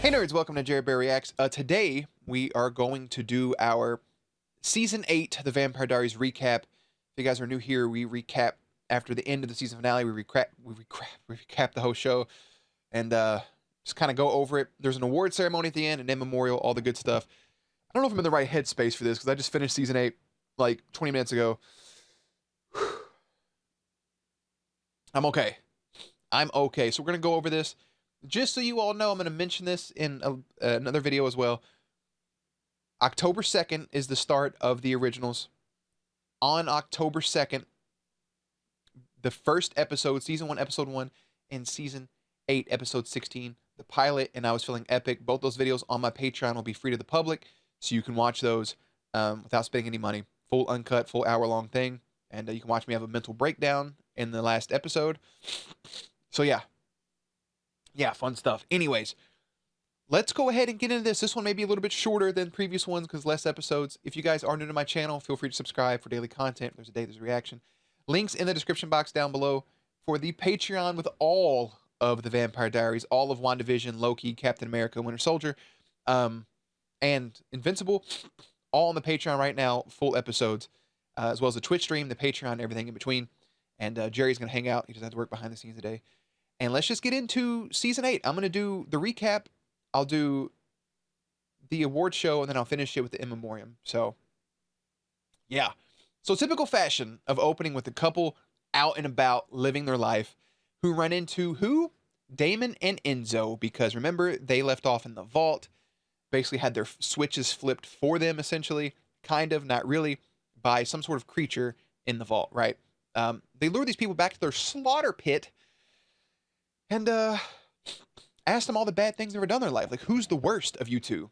Hey nerds, welcome to Jared Bear Reacts. Today we are going to do our Season 8, The Vampire Diaries recap. If you guys are new here, we recap after the end of the season finale. We recap the whole show and just kind of go over it. There's an award ceremony at the end, an in memorial, all the good stuff. I don't know if I'm in the right headspace for this because I just finished Season 8 like 20 minutes ago. I'm okay. I'm okay. So we're going to go over this. Just so you all know, I'm going to mention this in another video as well. October 2nd is the start of the originals. On October 2nd, the first episode, Season 1, Episode 1, and Season 8, Episode 16, the pilot, and I Was Feeling Epic. Both those videos on my Patreon will be free to the public, so you can watch those without spending any money. Full uncut, full hour-long thing, and you can watch me have a mental breakdown in the last episode. So yeah. Yeah, fun stuff. Anyways, let's go ahead and get into this. This one may be a little bit shorter than previous ones because less episodes. If you guys are new to my channel, feel free to subscribe for daily content. There's a day, there's a reaction. Links in the description box down below for the Patreon with all of the Vampire Diaries, all of WandaVision, Loki, Captain America, Winter Soldier, and Invincible. All on the Patreon right now, full episodes, as well as the Twitch stream, the Patreon, everything in between. And Jerry's going to hang out. He doesn't have to work behind the scenes today. And let's just get into Season 8. I'm going to do the recap. I'll do the award show, and then I'll finish it with the in memoriam. So, yeah. So, typical fashion of opening with a couple out and about living their life who run into who? Damon and Enzo, because remember, they left off in the vault, basically had their switches flipped for them, essentially, kind of, not really, by some sort of creature in the vault, right? They lure these people back to their slaughter pit, and asked them all the bad things they've ever done in their life. Like, who's the worst of you two?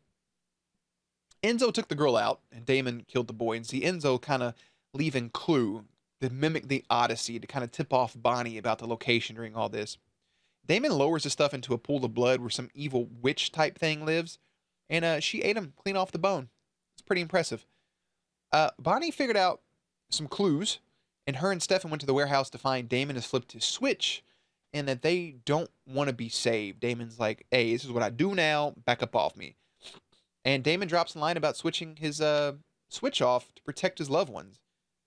Enzo took the girl out, and Damon killed the boy. And see, Enzo kind of leaving clue to mimic the Odyssey to kind of tip off Bonnie about the location during all this. Damon lowers the stuff into a pool of blood where some evil witch type thing lives, and she ate him clean off the bone. It's pretty impressive. Bonnie figured out some clues, and her and Stefan went to the warehouse to find Damon has flipped his switch, and that they don't want to be saved. Damon's like, hey, this is what I do now. Back up off me. And Damon drops a line about switching his switch off to protect his loved ones.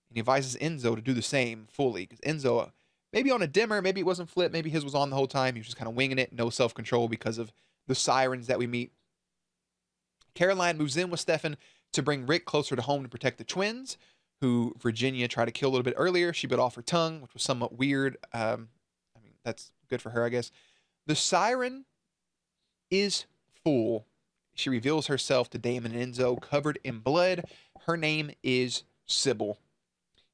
And he advises Enzo to do the same fully. Because Enzo, maybe on a dimmer, maybe it wasn't flipped, maybe his was on the whole time. He was just kind of winging it. No self-control because of the sirens that we meet. Caroline moves in with Stefan to bring Rick closer to home to protect the twins, who Virginia tried to kill a little bit earlier. She bit off her tongue, which was somewhat weird. That's good for her, I guess. The siren is full. She reveals herself to Damon and Enzo covered in blood. Her name is Sybil.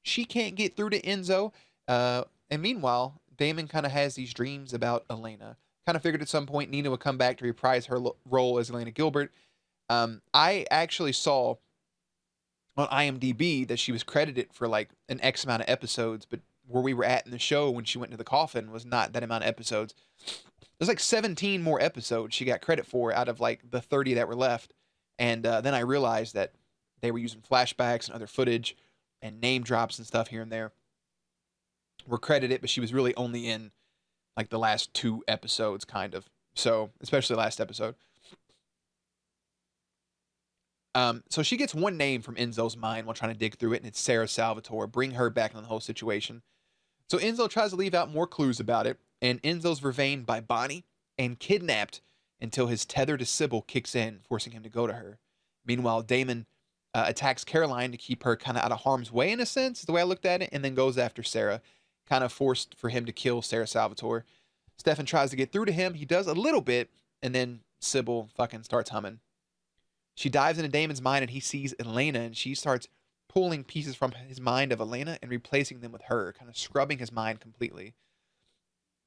She can't get through to Enzo. And meanwhile, Damon kind of has these dreams about Elena. Kind of figured at some point Nina would come back to reprise her role as Elena Gilbert. I actually saw on IMDb that she was credited for like an X amount of episodes, but where we were at in the show when she went into the coffin was not that amount of episodes. There's like 17 more episodes she got credit for out of like the 30 that were left. And then I realized that they were using flashbacks and other footage and name drops and stuff here and there. Were credited, but she was really only in like the last 2 episodes, kind of. So, especially the last episode. So she gets one name from Enzo's mind while trying to dig through it, and it's Sarah Salvatore. Bring her back into the whole situation. So Enzo tries to leave out more clues about it, and Enzo's vervained by Bonnie and kidnapped until his tether to Sybil kicks in, forcing him to go to her. Meanwhile, Damon attacks Caroline to keep her kind of out of harm's way, in a sense, is the way I looked at it, and then goes after Sarah, kind of forced for him to kill Sarah Salvatore. Stefan tries to get through to him. He does a little bit, and then Sybil fucking starts humming. She dives into Damon's mind, and he sees Elena, and she starts pulling pieces from his mind of Elena and replacing them with her, kind of scrubbing his mind completely.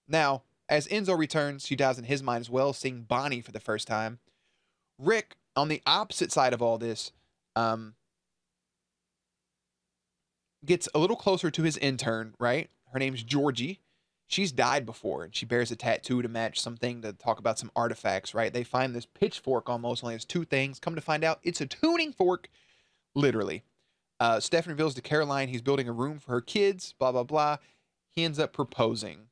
Now, as Enzo returns, she dives in his mind as well, seeing Bonnie for the first time. Rick, on the opposite side of all this, gets a little closer to his intern, right? Her name's Georgie. She's died before, and she bears a tattoo to match something to talk about some artifacts, right? They find this pitchfork almost only has 2 things. Come to find out, it's a tuning fork, literally. Stefan reveals to Caroline he's building a room for her kids, blah, blah, blah. He ends up proposing.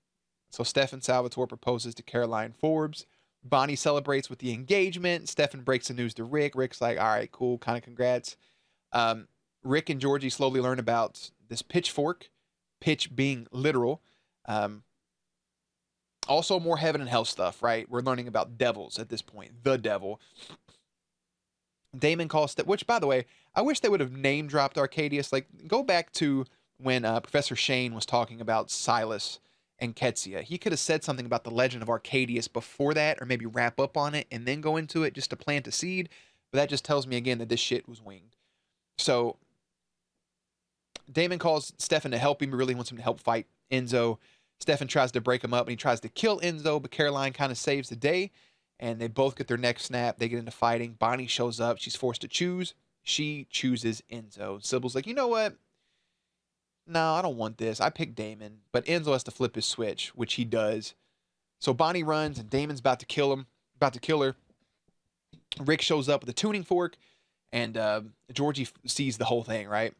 So Stefan Salvatore proposes to Caroline Forbes. Bonnie celebrates with the engagement. Stefan breaks the news to Rick. Rick's like, all right, cool, kind of congrats. Rick and Georgie slowly learn about this pitchfork, pitch being literal. Also, more heaven and hell stuff, right? We're learning about devils at this point. The devil. Damon calls which, by the way, I wish they would have name dropped Arcadius. Like, go back to when Professor Shane was talking about Silas and Ketsia. He could have said something about the legend of Arcadius before that, or maybe wrap up on it and then go into it just to plant a seed. But that just tells me again that this shit was winged. So Damon calls Stefan to help him. He really wants him to help fight Enzo. Stefan tries to break him up and he tries to kill Enzo, but Caroline kind of saves the day. And they both get their necks snapped. They get into fighting. Bonnie shows up. She's forced to choose. She chooses Enzo. Sybil's like, you know what? No, I don't want this. I picked Damon. But Enzo has to flip his switch, which he does. So Bonnie runs, and Damon's about to kill him. About to kill her. Rick shows up with a tuning fork, and Georgie sees the whole thing, right?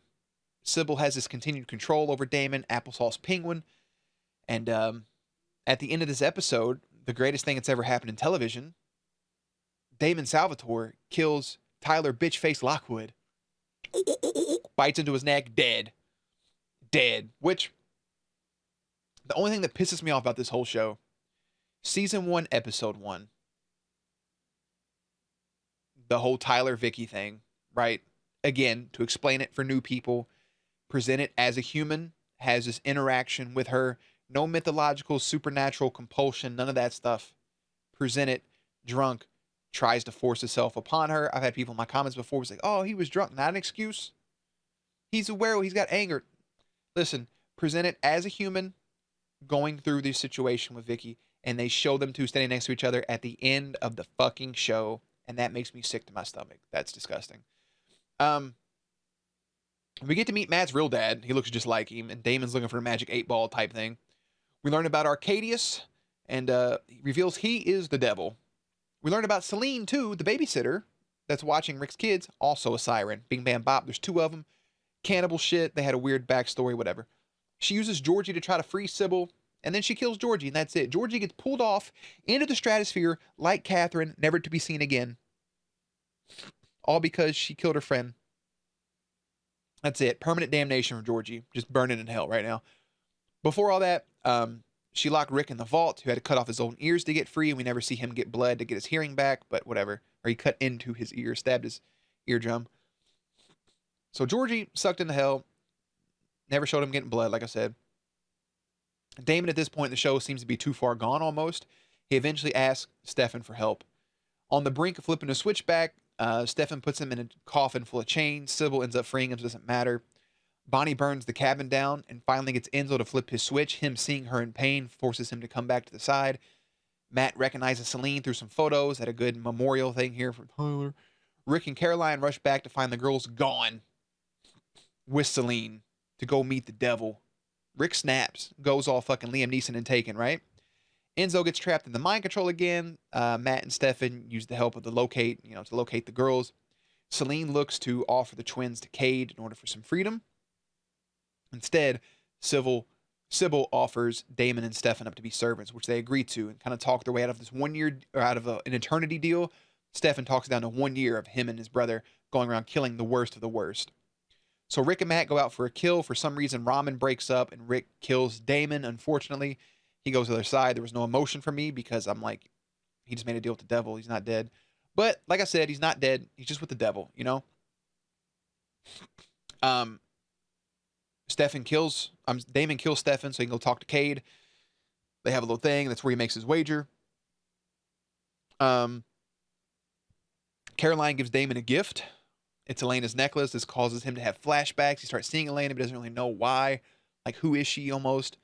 Sybil has this continued control over Damon, Applesauce Penguin. And at the end of this episode, the greatest thing that's ever happened in television, Damon Salvatore kills Tyler Bitchface Lockwood. Bites into his neck, dead. Dead. Which, the only thing that pisses me off about this whole show, season 1, episode 1, the whole Tyler Vicky thing, right? Again, to explain it for new people, present it as a human, has this interaction with her. No mythological, supernatural compulsion, none of that stuff. Present it drunk, tries to force itself upon her. I've had people in my comments before was like, oh, he was drunk. Not an excuse. He's aware, he's got anger. Listen, present it as a human going through this situation with Vicky, and they show them two standing next to each other at the end of the fucking show, and that makes me sick to my stomach. That's disgusting. We get to meet Matt's real dad. He looks just like him, and Damon's looking for a magic 8-ball type thing. We learn about Arcadius, and he reveals he is the devil. We learn about Celine, too, the babysitter that's watching Rick's kids, also a siren. Bing, bam, bop. There's 2 of them. Cannibal shit. They had a weird backstory, whatever. She uses Georgie to try to free Sybil, and then she kills Georgie, and that's it. Georgie gets pulled off into the stratosphere like Catherine, never to be seen again. All because she killed her friend. That's it. Permanent damnation for Georgie. Just burning in hell right now. Before all that, she locked Rick in the vault, who had to cut off his own ears to get free, and we never see him get blood to get his hearing back, but whatever. Or he cut into his ear, stabbed his eardrum. So Georgie sucked into hell. Never showed him getting blood, like I said. Damon, at this point in the show, seems to be too far gone almost. He eventually asks Stefan for help. On the brink of flipping a switch back, Stefan puts him in a coffin full of chains. Sybil ends up freeing him, so it doesn't matter. Bonnie burns the cabin down and finally gets Enzo to flip his switch. Him seeing her in pain forces him to come back to the side. Matt recognizes Celine through some photos. Had a good memorial thing here for Tyler. Rick and Caroline rush back to find the girls gone with Celine to go meet the devil. Rick snaps, goes all fucking Liam Neeson and Taken, right? Enzo gets trapped in the mind control again. Matt and Stefan use the help of to locate the girls. Celine looks to offer the twins to Cade in order for some freedom. Instead, Sybil offers Damon and Stefan up to be servants, which they agree to, and kind of talk their way out of this 1 year, or out of an eternity deal. Stefan talks down to 1 year of him and his brother going around killing the worst of the worst. So Rick and Matt go out for a kill. For some reason, Ramen breaks up and Rick kills Damon. Unfortunately, he goes to the other side. There was no emotion for me because I'm like, he just made a deal with the devil. He's not dead. But like I said, he's not dead. He's just with the devil, you know? Damon kills Stefan so he can go talk to Cade. They have a little thing. That's where he makes his wager. Caroline gives Damon a gift. It's Elena's necklace. This causes him to have flashbacks. He starts seeing Elena, but doesn't really know why. Like, who is she almost?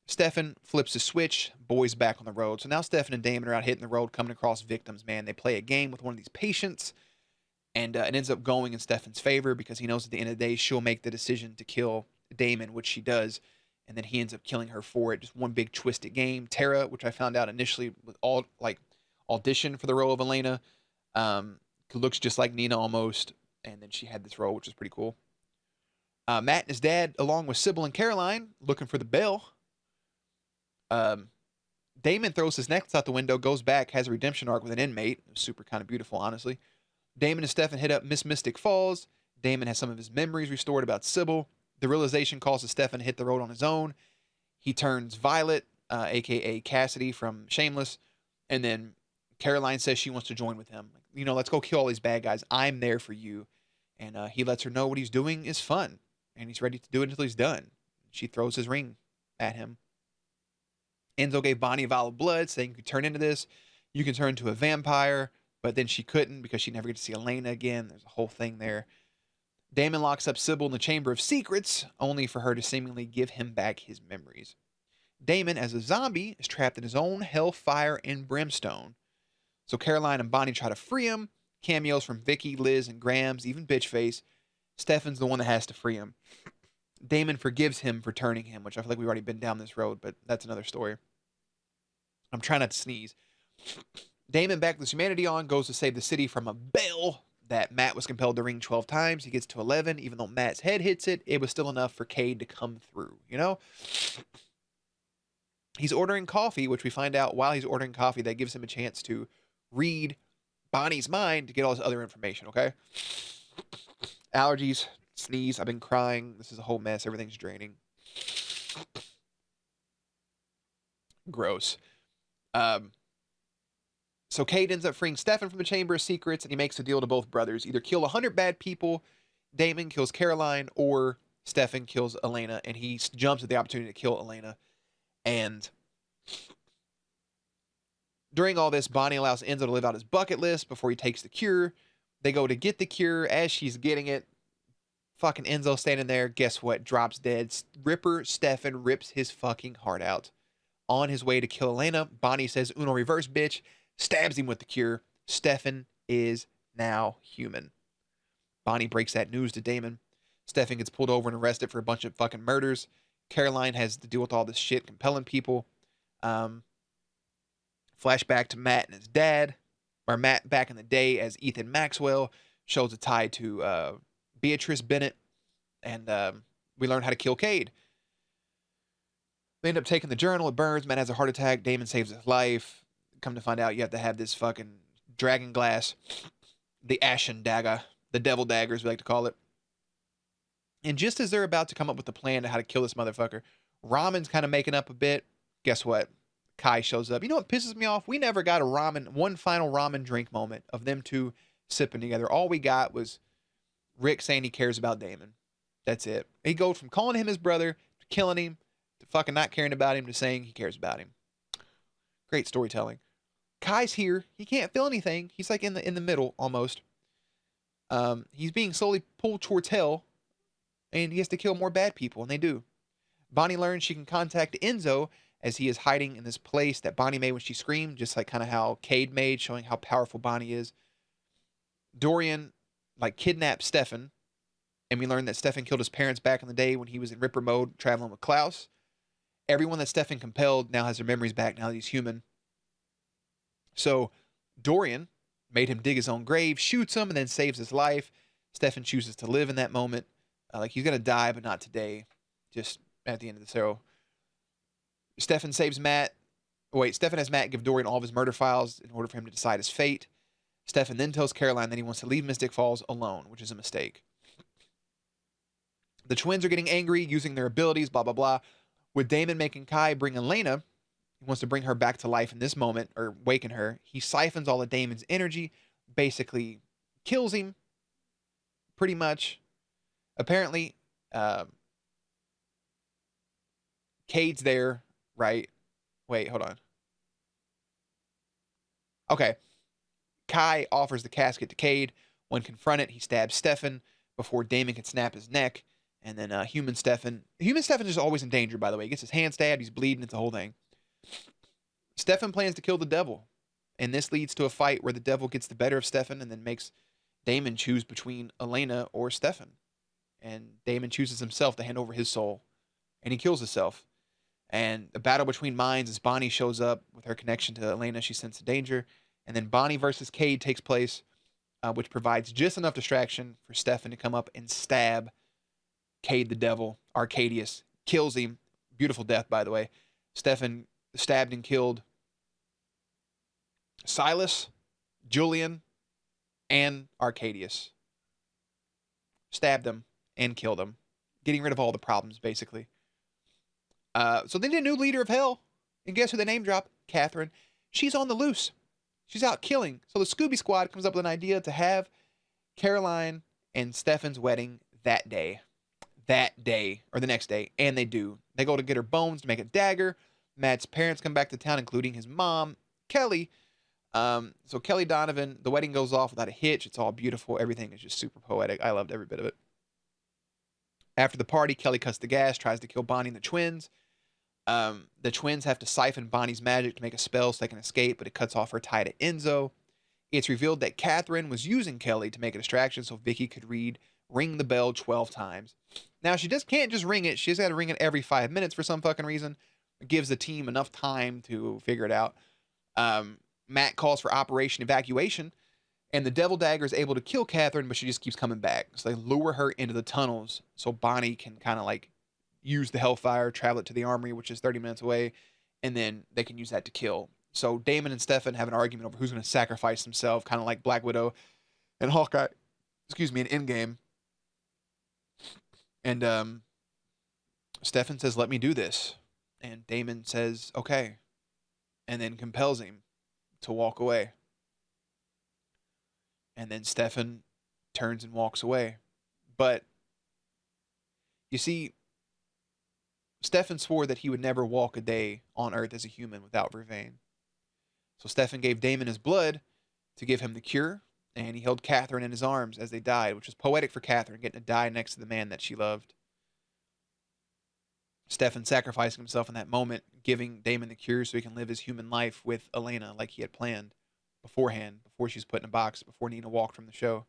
Stefan flips the switch. Boy's back on the road. So now Stefan and Damon are out hitting the road, coming across victims, man. They play a game with one of these patients, and it ends up going in Stefan's favor because he knows at the end of the day she'll make the decision to kill Damon, which she does, and then he ends up killing her for it. Just one big twisted game. Tara, which I found out initially was all like audition for the role of Elena, looks just like Nina almost, and then she had this role, which is pretty cool. Matt and his dad, along with Sybil and Caroline, looking for the bell. Damon throws his necklace out the window, goes back, has a redemption arc with an inmate. It was super kind of beautiful, honestly. Damon and Stefan hit up Miss Mystic Falls. Damon has some of his memories restored about Sybil. The realization causes Stefan to hit the road on his own. He turns Violet, aka Cassidy from Shameless, and then Caroline says she wants to join with him. You know, let's go kill all these bad guys. I'm there for you. And he lets her know what he's doing is fun, and he's ready to do it until he's done. She throws his ring at him. Enzo gave Bonnie a vial of blood, saying you could turn into this. You can turn into a vampire, but then she couldn't because she never get to see Elena again. There's a whole thing there. Damon locks up Sybil in the Chamber of Secrets, only for her to seemingly give him back his memories. Damon, as a zombie, is trapped in his own hellfire and brimstone. So Caroline and Bonnie try to free him. Cameos from Vicky, Liz, and Grams, even Bitchface. Stefan's the one that has to free him. Damon forgives him for turning him, which I feel like we've already been down this road, but that's another story. I'm trying not to sneeze. Damon, back with his humanity on, goes to save the city from a bell that Matt was compelled to ring 12 times. He gets to 11. Even though Matt's head hits it, it was still enough for Cade to come through, you know? He's ordering coffee, which we find out while he's ordering coffee, that gives him a chance to read Bonnie's mind to get all this other information, okay? Allergies, sneeze, I've been crying. This is a whole mess. Everything's draining. Gross. So Cade ends up freeing Stefan from the Chamber of Secrets, and he makes a deal to both brothers. Either kill 100 bad people, Damon kills Caroline, or Stefan kills Elena, and he jumps at the opportunity to kill Elena. And during all this, Bonnie allows Enzo to live out his bucket list before he takes the cure. They go to get the cure. As she's getting it, fucking Enzo standing there, guess what? Drops dead. Ripper Stefan rips his fucking heart out. On his way to kill Elena, Bonnie says, Uno reverse, bitch. Stabs him with the cure. Stefan is now human. Bonnie breaks that news to Damon. Stefan gets pulled over and arrested for a bunch of fucking murders. Caroline has to deal with all this shit, compelling people. Flashback to Matt and his dad, or Matt back in the day as Ethan Maxwell, shows a tie to Beatrice Bennett, and we learn how to kill Cade. They end up taking the journal. It burns. Matt has a heart attack. Damon saves his life. Come to find out, you have to have this fucking dragon glass, the Ashen Dagger, the Devil Daggers, we like to call it. And just as they're about to come up with the plan to how to kill this motherfucker, Ramen's kind of making up a bit. Guess what? Kai shows up. You know what pisses me off? We never got one final ramen drink moment of them two sipping together. All we got was Rick saying he cares about Damon. That's it. He goes from calling him his brother to killing him to fucking not caring about him to saying he cares about him. Great storytelling. Kai's here. He can't feel anything. He's like in the middle almost. He's being slowly pulled towards hell, and he has to kill more bad people, and they do. Bonnie learns she can contact Enzo as he is hiding in this place that Bonnie made when she screamed, just like kind of how Cade made, showing how powerful Bonnie is. Dorian kidnaps Stefan, and we learn that Stefan killed his parents back in the day when he was in Ripper mode traveling with Klaus. Everyone that Stefan compelled now has their memories back now that he's human. So Dorian made him dig his own grave, shoots him, and then saves his life. Stefan chooses to live in that moment. He's going to die, but not today. Just at the end of the show. Stefan saves Matt. Stefan has Matt give Dorian all of his murder files in order for him to decide his fate. Stefan then tells Caroline that he wants to leave Mystic Falls alone, which is a mistake. The twins are getting angry, using their abilities, blah, blah, blah. With Damon making Kai bring Elena, he wants to bring her back to life in this moment, or waken her. He siphons all of Damon's energy, basically kills him, pretty much. Apparently, Cade's there, right? Wait, hold on. Okay. Kai offers the casket to Cade. When confronted, he stabs Stefan before Damon can snap his neck. And then Human Stefan is always in danger, by the way. He gets his hand stabbed, he's bleeding, it's the whole thing. Stefan plans to kill the devil. And this leads to a fight where the devil gets the better of Stefan and then makes Damon choose between Elena or Stefan. And Damon chooses himself to hand over his soul. And he kills himself. And a battle between minds as Bonnie shows up with her connection to Elena. She senses danger. And then Bonnie versus Cade takes place, which provides just enough distraction for Stefan to come up and stab Cade the devil, Arcadius. Kills him. Beautiful death, by the way. Stefan stabbed and killed Silas, Julian, and Arcadius. Stabbed him and killed him, getting rid of all the problems, basically. So they need a new leader of hell. And guess who they name drop? Catherine. She's on the loose. She's out killing. So the Scooby Squad comes up with an idea to have Caroline and Stefan's wedding that day. That day, or the next day. And they do. They go to get her bones to make a dagger. Matt's parents come back to town, including his mom, Kelly. So Kelly Donovan, the wedding goes off without a hitch. It's all beautiful. Everything is just super poetic. I loved every bit of it. After the party, Kelly cuts the gas, tries to kill Bonnie and the twins. The twins have to siphon Bonnie's magic to make a spell so they can escape, but it cuts off her tie to Enzo. It's revealed that Catherine was using Kelly to make a distraction so Vicky could ring the bell 12 times. Now, she just can't just ring it. She's got to ring it every 5 minutes for some fucking reason. It gives the team enough time to figure it out. Matt calls for Operation Evacuation, and the Devil Dagger is able to kill Catherine, but she just keeps coming back. So they lure her into the tunnels so Bonnie can kind of like use the Hellfire, travel it to the armory, which is 30 minutes away, and then they can use that to kill. So Damon and Stefan have an argument over who's going to sacrifice himself, kind of like Black Widow and Hawkeye, in Endgame. And Stefan says, let me do this. And Damon says, okay. And then compels him to walk away. And then Stefan turns and walks away. But you see, Stefan swore that he would never walk a day on Earth as a human without Vervain. So Stefan gave Damon his blood to give him the cure, and he held Catherine in his arms as they died, which was poetic for Catherine, getting to die next to the man that she loved. Stefan sacrificing himself in that moment, giving Damon the cure so he can live his human life with Elena like he had planned beforehand, before she was put in a box, before Nina walked from the show.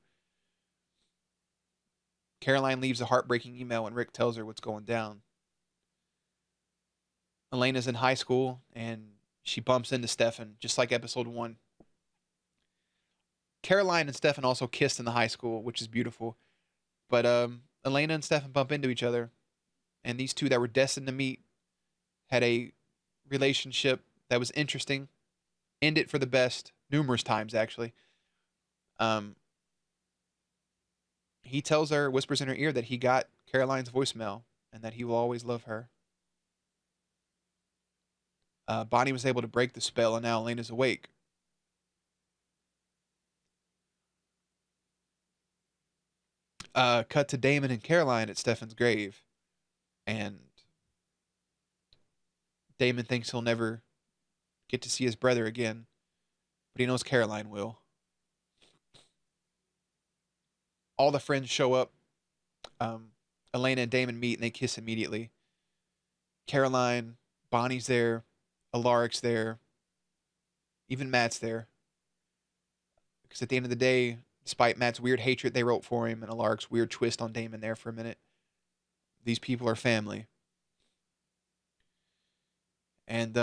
Caroline leaves a heartbreaking email when Rick tells her what's going down. Elena's in high school, and she bumps into Stefan, just like episode 1. Caroline and Stefan also kissed in the high school, which is beautiful. But Elena and Stefan bump into each other, and these two that were destined to meet had a relationship that was interesting, ended for the best, numerous times actually. He tells her, whispers in her ear, that he got Caroline's voicemail and that he will always love her. Bonnie was able to break the spell, and now Elena's awake. Cut to Damon and Caroline at Stefan's grave. And Damon thinks he'll never get to see his brother again, but he knows Caroline will. All the friends show up. Elena and Damon meet, and they kiss immediately. Caroline, Bonnie's there. Alaric's there. Even Matt's there. Because at the end of the day, despite Matt's weird hatred they wrote for him and Alaric's weird twist on Damon there for a minute, these people are family. And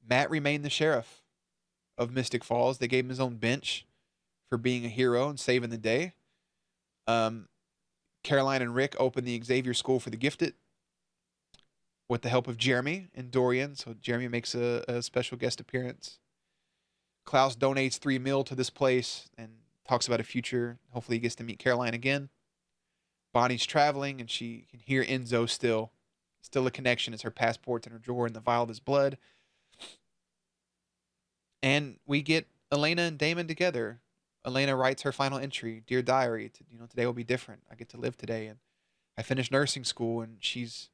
Matt remained the sheriff of Mystic Falls. They gave him his own bench for being a hero and saving the day. Caroline and Rick opened the Xavier School for the Gifted with the help of Jeremy and Dorian. So Jeremy makes a special guest appearance. Klaus donates $3 million to this place and talks about a future. Hopefully he gets to meet Caroline again. Bonnie's traveling, and she can hear Enzo still. Still a connection as her passport's in her drawer and the vial of his blood. And we get Elena and Damon together. Elena writes her final entry, Dear Diary, today will be different. I get to live today. And I finished nursing school, and she's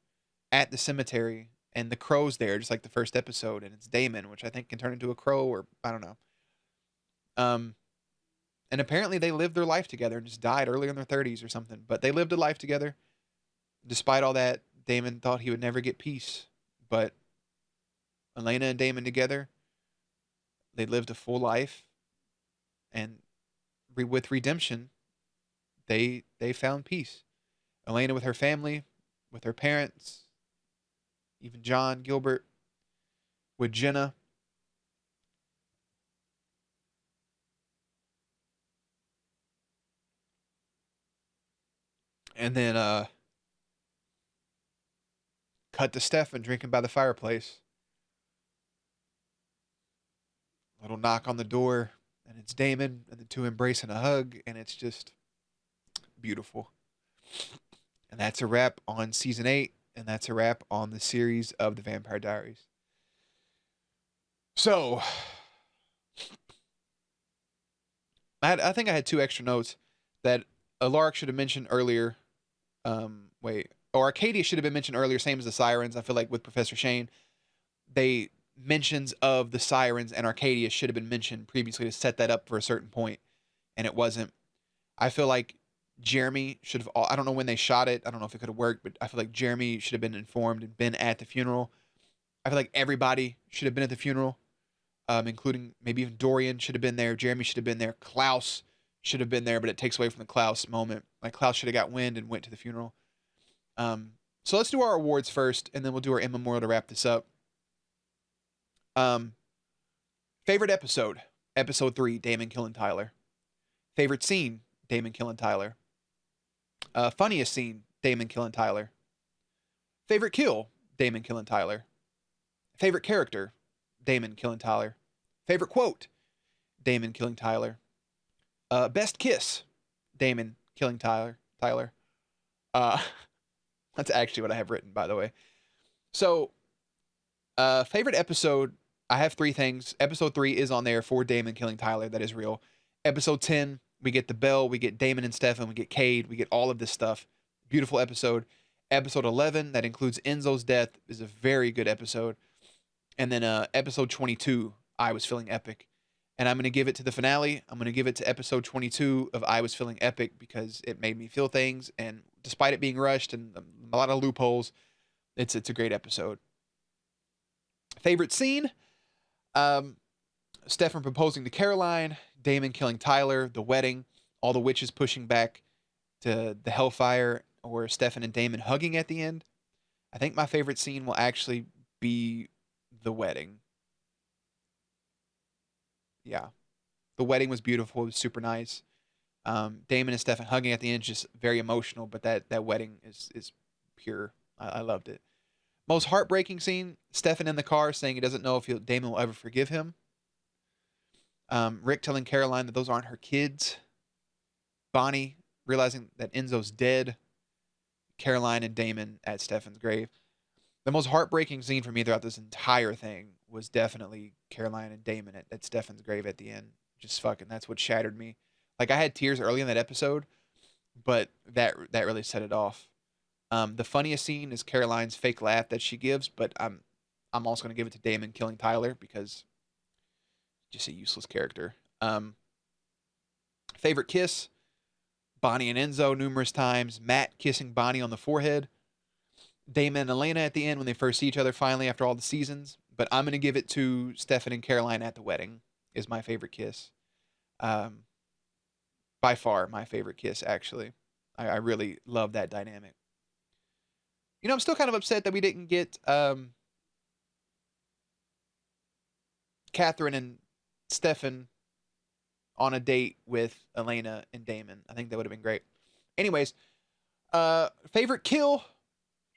at the cemetery, and the crow's there, just like the first episode, and it's Damon, which I think can turn into a crow, or I don't know. And apparently they lived their life together and just died early in their 30s or something. But they lived a life together. Despite all that, Damon thought he would never get peace. But Elena and Damon together, they lived a full life. And with redemption, they found peace. Elena with her family, with her parents, even John Gilbert, with Jenna. And then cut to Stefan drinking by the fireplace. little knock on the door, and it's Damon, and the two embrace in a hug, and it's just beautiful. And that's a wrap on season 8, and that's a wrap on the series of the Vampire Diaries. So, I think I had 2 extra notes that Alaric should have mentioned earlier. Or Arcadia should have been mentioned earlier, same as the Sirens. I feel like with Professor Shane, they mentions of the Sirens and Arcadia should have been mentioned previously to set that up for a certain point, and it wasn't. I feel like Jeremy should have. I don't know when they shot it. I don't know if it could have worked, but I feel like Jeremy should have been informed and been at the funeral. I feel like everybody should have been at the funeral, including maybe even Dorian should have been there. Jeremy should have been there. Klaus should have been there, but it takes away from the Klaus moment. Like Klaus should have got wind and went to the funeral. So let's do our awards first, and then we'll do our in memorial to wrap this up. Favorite episode, episode 3, Damon killing Tyler. Favorite scene, Damon killing Tyler. Funniest scene, Damon killing Tyler. Favorite kill, Damon killing Tyler. Favorite character, Damon killing Tyler. Favorite quote, Damon killing Tyler. Best kiss, Damon killing Tyler. That's actually what I have written, by the way. So, favorite episode, I have 3 things. Episode 3 is on there for Damon killing Tyler. That is real. Episode 10, we get the bell, we get Damon and Stefan, we get Cade, we get all of this stuff. Beautiful episode. Episode 11, that includes Enzo's death, is a very good episode. And then episode 22, I Was Feeling Epic. And I'm going to give it to the finale. I'm going to give it to episode 22 of I Was Feeling Epic because it made me feel things. And despite it being rushed and a lot of loopholes, it's a great episode. Favorite scene? Stefan proposing to Caroline, Damon killing Tyler, the wedding, all the witches pushing back to the Hellfire, or Stefan and Damon hugging at the end. I think my favorite scene will actually be the wedding. Yeah. The wedding was beautiful. It was super nice. Damon and Stefan hugging at the end, just very emotional, but that wedding is pure. I loved it. Most heartbreaking scene, Stefan in the car saying he doesn't know if Damon will ever forgive him. Rick telling Caroline that those aren't her kids. Bonnie realizing that Enzo's dead. Caroline and Damon at Stefan's grave. The most heartbreaking scene for me throughout this entire thing was definitely Caroline and Damon at Stefan's grave at the end. Just fucking, that's what shattered me. Like, I had tears early in that episode, but that really set it off. The funniest scene is Caroline's fake laugh that she gives, but I'm also going to give it to Damon killing Tyler because just a useless character. Favorite kiss, Bonnie and Enzo numerous times. Matt kissing Bonnie on the forehead. Damon and Elena at the end when they first see each other finally after all the seasons. But I'm going to give it to Stefan and Caroline at the wedding is my favorite kiss. By far my favorite kiss, actually. I really love that dynamic. You know, I'm still kind of upset that we didn't get Catherine and Stefan on a date with Elena and Damon. I think that would have been great. Anyways, favorite kill,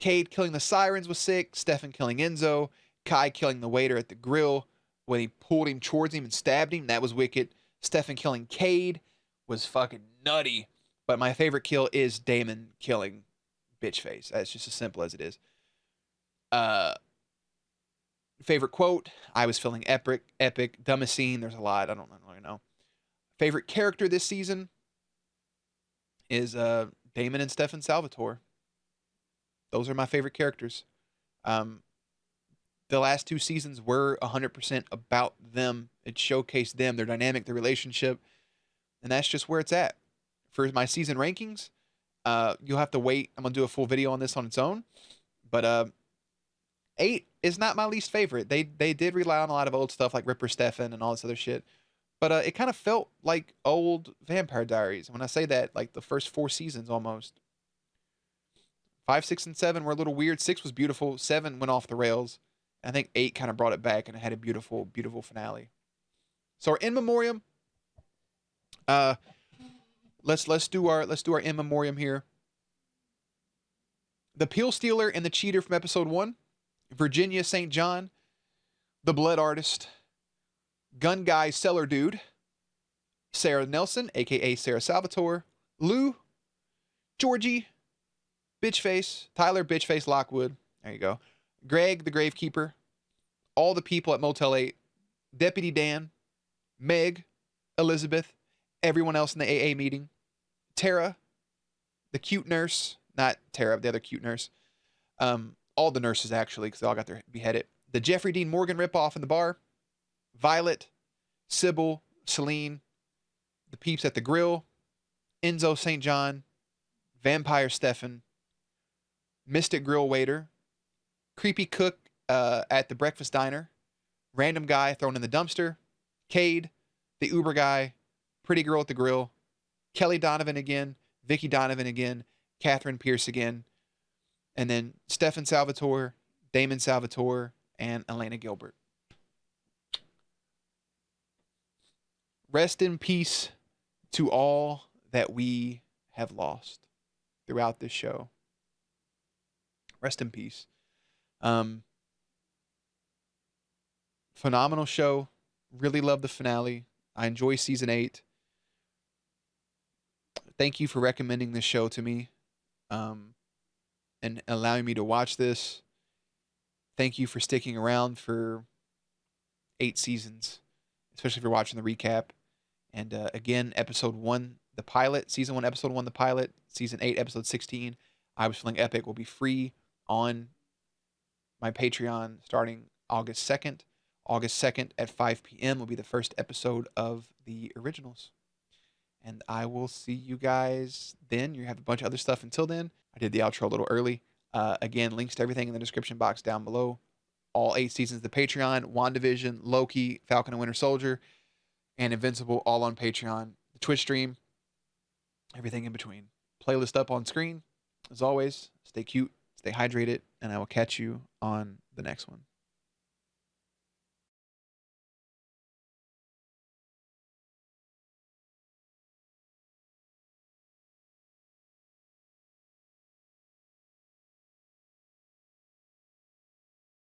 Cade killing the Sirens was sick. Stefan killing Enzo. Kai killing the waiter at the grill when he pulled him towards him and stabbed him. That was wicked. Stefan killing Cade was fucking nutty. But my favorite kill is Damon killing Bitchface. That's just as simple as it is. Favorite quote, I was feeling epic. Dumbest scene, there's a lot. I don't really know. Favorite character this season is Damon and Stefan Salvatore. Those are my favorite characters. The last 2 seasons were 100% about them. It showcased them, their dynamic, their relationship, and that's just where it's at. For my season rankings, you'll have to wait. I'm going to do a full video on this on its own, but 8 is not my least favorite. They did rely on a lot of old stuff like Ripper Stefan and all this other shit, but it kind of felt like old Vampire Diaries. When I say that, like the first 4 seasons almost. 5, 6, and 7 were a little weird. 6 was beautiful. 7 went off the rails. I think 8 kind of brought it back and it had a beautiful, beautiful finale. So our in memoriam. Let's do our in memoriam here. The Peel Stealer and the Cheater from episode 1. Virginia St. John. The Blood Artist. Gun Guy Seller Dude, Sarah Nelson, aka Sarah Salvatore, Lou, Georgie, Bitchface, Tyler Bitchface Lockwood. There you go. Greg the Gravekeeper, all the people at Motel 8, Deputy Dan, Meg, Elizabeth, everyone else in the AA meeting, Tara, the cute nurse, not Tara, the other cute nurse. All the nurses actually, because they all got their beheaded. The Jeffrey Dean Morgan ripoff in the bar, Violet, Sybil, Celine, the peeps at the grill, Enzo St. John, Vampire Stefan, Mystic Grill Waiter, Creepy Cook at the breakfast diner, Random Guy thrown in the dumpster, Cade, the Uber Guy, Pretty Girl at the Grill, Kelly Donovan again, Vicky Donovan again, Catherine Pierce again, and then Stefan Salvatore, Damon Salvatore, and Elena Gilbert. Rest in peace to all that we have lost throughout this show. Rest in peace. Phenomenal show. Really love the finale. I enjoy season 8. Thank you for recommending this show to me and allowing me to watch this. Thank you for sticking around for 8 seasons, especially if you're watching the recap. And again, episode 1, the pilot, season 1, episode 1, the pilot, season 8, episode 16, I Was Feeling Epic will be free on my Patreon starting August 2nd. August 2nd at 5 p.m. will be the first episode of the originals. And I will see you guys then. You have a bunch of other stuff until then. I did the outro a little early. Again, links to everything in the description box down below. All 8 seasons of the Patreon, WandaVision, Loki, Falcon and Winter Soldier, and Invincible, all on Patreon. The Twitch stream, everything in between. Playlist up on screen. As always, stay cute, stay hydrated, and I will catch you on the next one.